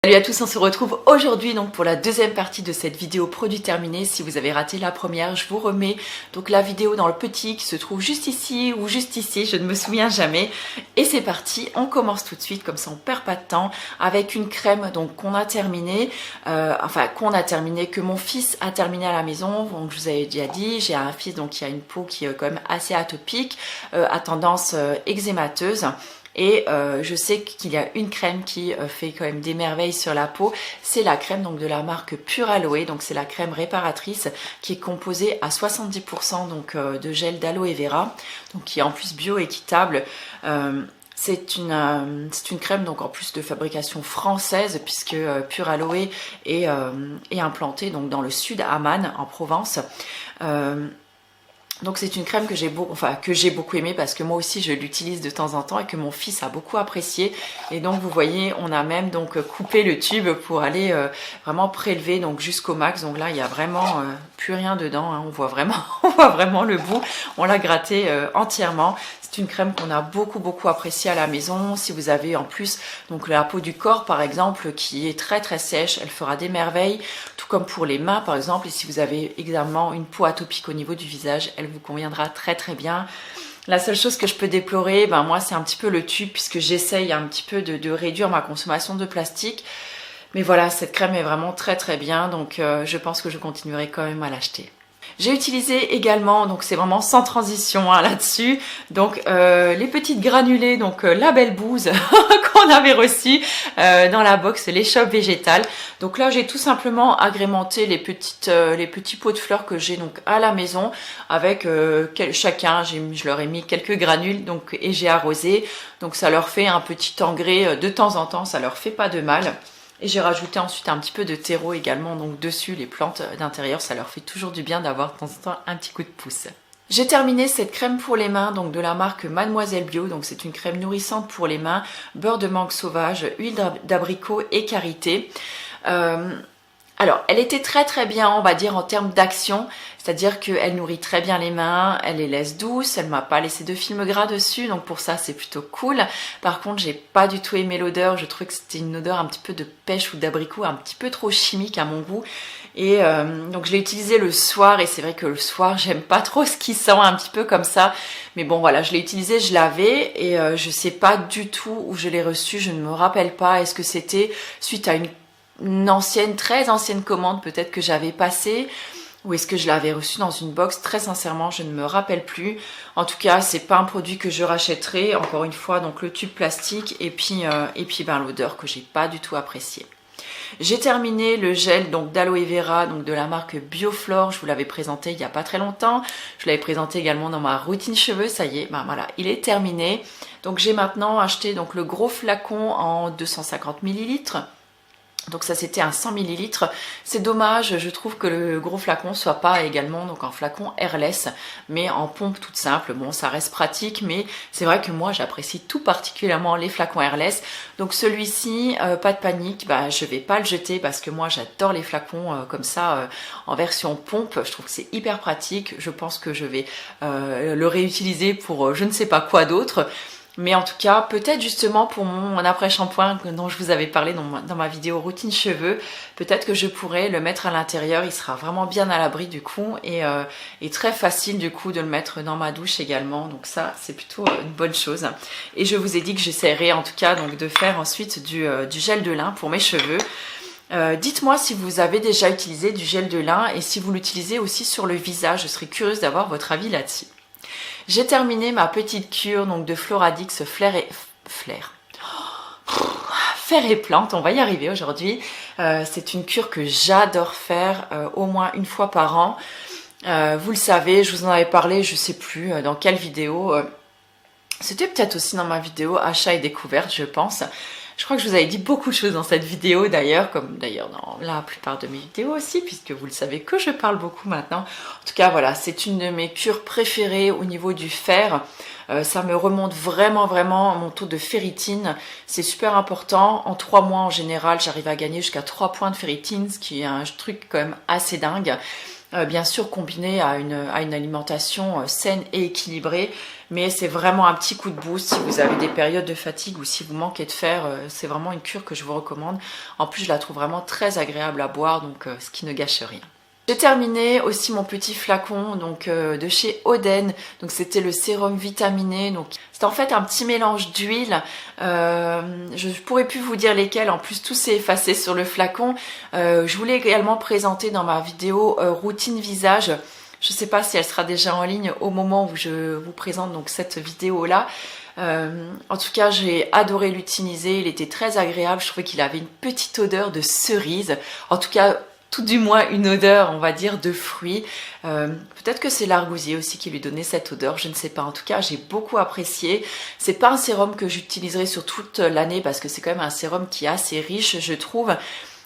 Salut à tous, on se retrouve aujourd'hui donc pour la deuxième partie de cette vidéo produit terminé. Si vous avez raté la première, je vous remets donc la vidéo dans le petit qui se trouve juste ici ou juste ici, je ne me souviens jamais. Et c'est parti, on commence tout de suite, comme ça on perd pas de temps, avec une crème donc qu'on a terminée, que mon fils a terminé à la maison. Donc je vous avais déjà dit, j'ai un fils donc qui a une peau qui est quand même assez atopique, à tendance eczémateuse. Et je sais qu'il y a une crème qui fait quand même des merveilles sur la peau. C'est la crème donc de la marque Pure Aloe. Donc c'est la crème réparatrice qui est composée à 70% donc, de gel d'aloe vera. Donc qui est en plus bio-équitable. C'est une crème donc en plus de fabrication française puisque Pure Aloe est implantée donc dans le sud à Man en Provence. Donc c'est une crème que j'ai beaucoup aimée parce que moi aussi je l'utilise de temps en temps et que mon fils a beaucoup apprécié. Et donc vous voyez, on a même donc coupé le tube pour aller vraiment prélever donc jusqu'au max. Donc là il y a vraiment plus rien dedans, hein. on voit vraiment le bout. On l'a gratté entièrement. C'est une crème qu'on a beaucoup appréciée à la maison. Si vous avez en plus donc la peau du corps par exemple qui est très sèche, elle fera des merveilles. Tout comme pour les mains par exemple. Et si vous avez également une peau atopique au niveau du visage, elle vous conviendra très bien. La seule chose que je peux déplorer, moi c'est un petit peu le tube puisque j'essaye un petit peu de réduire ma consommation de plastique. Mais voilà, cette crème est vraiment très bien. Donc je pense que je continuerai quand même à l'acheter. J'ai utilisé également, donc c'est vraiment sans transition hein, là-dessus, donc les petites granulés, donc la belle bouse qu'on avait reçue dans la box Les Shops Végétales. Donc là j'ai tout simplement agrémenté les petits pots de fleurs que j'ai donc à la maison avec chacun, je leur ai mis quelques granules donc et j'ai arrosé. Donc ça leur fait un petit engrais de temps en temps, ça leur fait pas de mal. Et j'ai rajouté ensuite un petit peu de terreau également donc dessus les plantes d'intérieur, ça leur fait toujours du bien d'avoir de temps en temps un petit coup de pouce. J'ai terminé cette crème pour les mains donc de la marque Mademoiselle Bio, donc c'est une crème nourrissante pour les mains, beurre de mangue sauvage, huile d'abricot et karité. Alors, elle était très bien, on va dire, en termes d'action, c'est-à-dire qu'elle nourrit très bien les mains, elle les laisse douces, elle m'a pas laissé de film gras dessus, donc pour ça c'est plutôt cool. Par contre, j'ai pas du tout aimé l'odeur, je trouvais que c'était une odeur un petit peu de pêche ou d'abricot, un petit peu trop chimique à mon goût. Et donc je l'ai utilisé le soir et c'est vrai que le soir j'aime pas trop ce qui sent un petit peu comme ça. Mais bon voilà, je l'ai utilisé, je l'avais et je sais pas du tout où je l'ai reçu, je ne me rappelle pas. Est-ce que c'était suite à une très ancienne commande peut-être que j'avais passée ou est-ce que je l'avais reçu dans une box? Très sincèrement je ne me rappelle plus. En tout cas c'est pas un produit que je rachèterai, encore une fois donc le tube plastique et puis l'odeur que j'ai pas du tout appréciée. J'ai terminé le gel donc d'aloe vera donc de la marque Bioflore, je vous l'avais présenté il y a pas très longtemps. Je l'avais présenté également dans ma routine cheveux, ça y est, voilà, il est terminé. Donc j'ai maintenant acheté donc le gros flacon en 250 ml. Donc ça c'était un 100 ml. C'est dommage, je trouve que le gros flacon soit pas également donc en flacon airless, mais en pompe toute simple. Bon, ça reste pratique, mais c'est vrai que moi j'apprécie tout particulièrement les flacons airless. Donc celui-ci, pas de panique, je vais pas le jeter parce que moi j'adore les flacons comme ça en version pompe. Je trouve que c'est hyper pratique. Je pense que je vais le réutiliser pour je ne sais pas quoi d'autre. Mais en tout cas, peut-être justement pour mon après-shampoing dont je vous avais parlé dans ma vidéo routine cheveux, peut-être que je pourrais le mettre à l'intérieur, il sera vraiment bien à l'abri du coup et très facile du coup de le mettre dans ma douche également. Donc ça, c'est plutôt une bonne chose. Et je vous ai dit que j'essaierai en tout cas donc de faire ensuite du gel de lin pour mes cheveux. Dites-moi si vous avez déjà utilisé du gel de lin et si vous l'utilisez aussi sur le visage, je serais curieuse d'avoir votre avis là-dessus. J'ai terminé ma petite cure donc de Floradix Fer et Plantes, on va y arriver aujourd'hui. C'est une cure que j'adore faire au moins une fois par an. Vous le savez, je vous en avais parlé, je sais plus dans quelle vidéo. C'était peut-être aussi dans ma vidéo achat et découverte, je pense. Je crois que je vous avais dit beaucoup de choses dans cette vidéo d'ailleurs, comme d'ailleurs dans la plupart de mes vidéos aussi, puisque vous le savez que je parle beaucoup maintenant. En tout cas, voilà, c'est une de mes cures préférées au niveau du fer. Ça me remonte vraiment mon taux de ferritine. C'est super important. En 3 mois en général, j'arrive à gagner jusqu'à 3 points de ferritine, ce qui est un truc quand même assez dingue. bien sûr combiné à une alimentation saine et équilibrée, mais c'est vraiment un petit coup de boost si vous avez des périodes de fatigue ou si vous manquez de fer. C'est vraiment une cure que je vous recommande. En plus, je la trouve vraiment très agréable à boire, donc ce qui ne gâche rien. J'ai terminé aussi mon petit flacon donc de chez Oden. Donc c'était le sérum vitaminé. Donc c'est en fait un petit mélange d'huile. Je pourrais plus vous dire lesquels. En plus tout s'est effacé sur le flacon. Je voulais également présenter dans ma vidéo routine visage. Je ne sais pas si elle sera déjà en ligne au moment où je vous présente donc cette vidéo là. En tout cas, j'ai adoré l'utiliser. Il était très agréable. Je trouvais qu'il avait une petite odeur de cerise. En tout cas, tout du moins une odeur, on va dire, de fruits. Peut-être que c'est l'argousier aussi qui lui donnait cette odeur, je ne sais pas. En tout cas, j'ai beaucoup apprécié. C'est pas un sérum que j'utiliserai sur toute l'année parce que c'est quand même un sérum qui est assez riche, je trouve,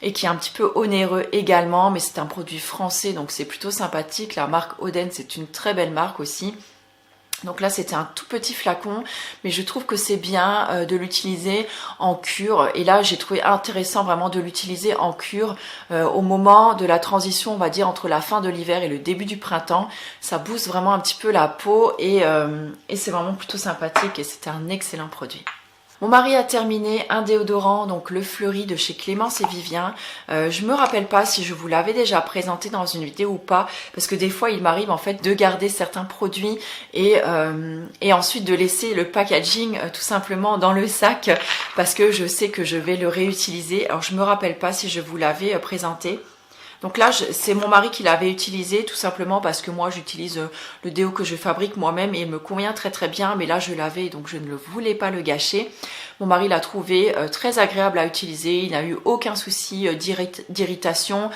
et qui est un petit peu onéreux également. Mais c'est un produit français, donc c'est plutôt sympathique. La marque Oden, c'est une très belle marque aussi. Donc là c'était un tout petit flacon, mais je trouve que c'est bien de l'utiliser en cure. Et là j'ai trouvé intéressant vraiment de l'utiliser en cure au moment de la transition, on va dire, entre la fin de l'hiver et le début du printemps. Ça booste vraiment un petit peu la peau et c'est vraiment plutôt sympathique et c'est un excellent produit. Mon mari a terminé un déodorant, donc le Fleury de chez Clémence et Vivien. Je me rappelle pas si je vous l'avais déjà présenté dans une vidéo ou pas, parce que des fois il m'arrive en fait de garder certains produits et ensuite de laisser le packaging tout simplement dans le sac, parce que je sais que je vais le réutiliser. Alors je me rappelle pas si je vous l'avais présenté. Donc là, c'est mon mari qui l'avait utilisé tout simplement parce que moi, j'utilise le déo que je fabrique moi-même et il me convient très très bien. Mais là, je l'avais donc je ne le voulais pas le gâcher. Mon mari l'a trouvé très agréable à utiliser. Il n'a eu aucun souci d'irritation,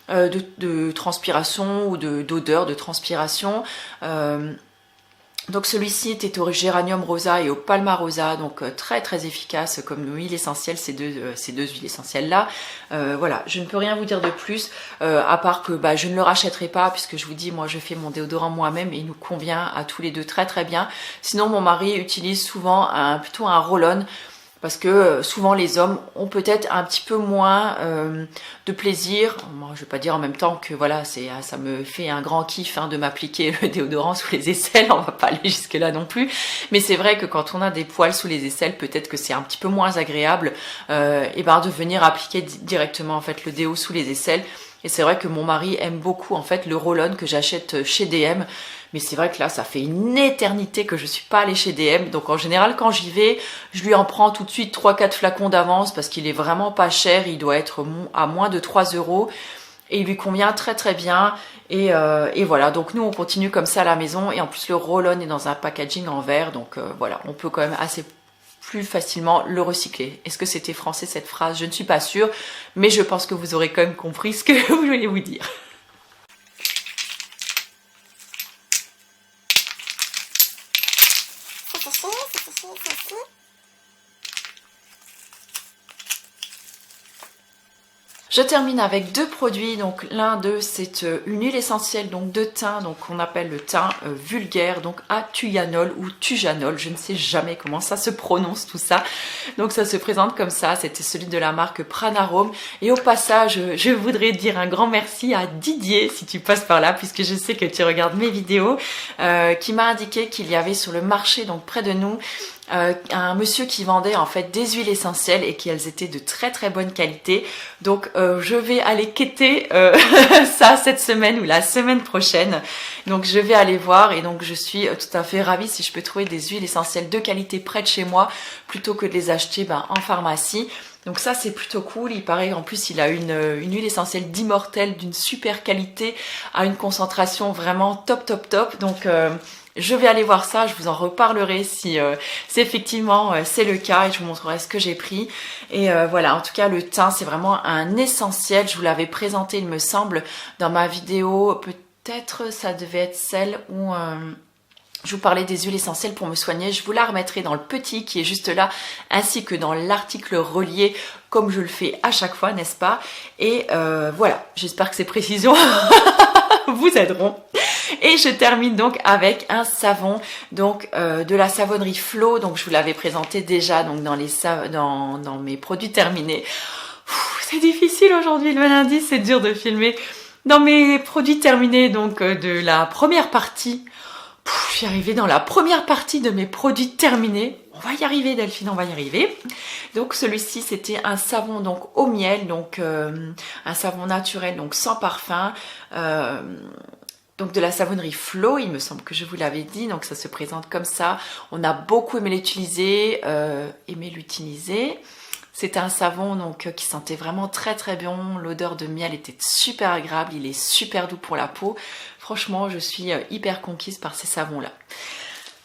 de transpiration ou d'odeur de transpiration. Donc celui-ci était au géranium rosa et au palmarosa, donc très très efficace comme huile essentielle, ces deux huiles essentielles là. Voilà, je ne peux rien vous dire de plus, à part que je ne le rachèterai pas, puisque je vous dis, moi je fais mon déodorant moi-même et il nous convient à tous les deux très très bien. Sinon mon mari utilise souvent plutôt un roll-on, parce que souvent les hommes ont peut-être un petit peu moins de plaisir. Moi, je ne vais pas dire en même temps que voilà, ça me fait un grand kiff de m'appliquer le déodorant sous les aisselles, on va pas aller jusque là non plus. Mais c'est vrai que quand on a des poils sous les aisselles, peut-être que c'est un petit peu moins agréable de venir appliquer directement en fait le déo sous les aisselles. Et c'est vrai que mon mari aime beaucoup en fait le roll-on que j'achète chez DM. Mais c'est vrai que là, ça fait une éternité que je suis pas allée chez DM. Donc en général, quand j'y vais, je lui en prends tout de suite 3-4 flacons d'avance parce qu'il est vraiment pas cher. Il doit être à moins de 3 €. Et il lui convient très très bien. Et voilà, donc nous on continue comme ça à la maison. Et en plus le roll-on est dans un packaging en verre. Donc voilà, on peut quand même assez plus facilement le recycler. Est-ce que c'était français cette phrase? Je ne suis pas sûre. Mais je pense que vous aurez quand même compris ce que je voulais vous dire. Je termine avec deux produits. Donc l'un d'eux c'est une huile essentielle donc de thym, donc on appelle le thym vulgaire, donc à thujanol ou thujanol, je ne sais jamais comment ça se prononce tout ça. Donc ça se présente comme ça, c'était celui de la marque Pranarome. Et au passage, je voudrais dire un grand merci à Didier si tu passes par là, puisque je sais que tu regardes mes vidéos, qui m'a indiqué qu'il y avait sur le marché donc près de nous un monsieur qui vendait en fait des huiles essentielles et qu'elles étaient de très très bonne qualité. Donc je vais aller quêter ça cette semaine ou la semaine prochaine. Donc je vais aller voir et donc je suis tout à fait ravie si je peux trouver des huiles essentielles de qualité près de chez moi plutôt que de les acheter en pharmacie. Donc ça c'est plutôt cool. Il paraît en plus il a une huile essentielle d'Immortel d'une super qualité à une concentration vraiment top top top. Donc je vais aller voir ça, je vous en reparlerai si effectivement c'est le cas et je vous montrerai ce que j'ai pris. Et voilà, en tout cas le thym c'est vraiment un essentiel, je vous l'avais présenté il me semble dans ma vidéo, peut-être ça devait être celle où je vous parlais des huiles essentielles pour me soigner. Je vous la remettrai dans le petit qui est juste là, ainsi que dans l'article relié, comme je le fais à chaque fois, n'est-ce pas? Et voilà, j'espère que ces précisions vous aideront. Et je termine donc avec un savon donc de la savonnerie Flo. Donc je vous l'avais présenté déjà donc dans mes produits terminés. C'est difficile aujourd'hui le lundi, c'est dur de filmer. Dans mes produits terminés donc de la première partie, j'y arrivais dans la première partie de mes produits terminés. On va y arriver Delphine, on va y arriver. Donc celui-ci c'était un savon donc au miel, donc un savon naturel donc sans parfum. Donc de la savonnerie Flow, il me semble que je vous l'avais dit, donc ça se présente comme ça. On a beaucoup aimé l'utiliser, C'était un savon donc qui sentait vraiment très très bon, l'odeur de miel était super agréable, il est super doux pour la peau. Franchement, je suis hyper conquise par ces savons-là.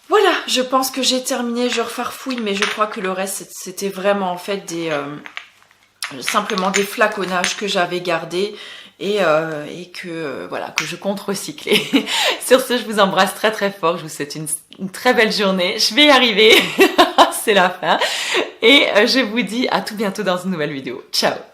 Voilà, je pense que j'ai terminé, je refarfouille, mais je crois que le reste c'était vraiment en fait simplement des flaconnages que j'avais gardés et que voilà, que je compte recycler. Sur ce, je vous embrasse très très fort, je vous souhaite une très belle journée, je vais y arriver, c'est la fin, et je vous dis à tout bientôt dans une nouvelle vidéo. Ciao.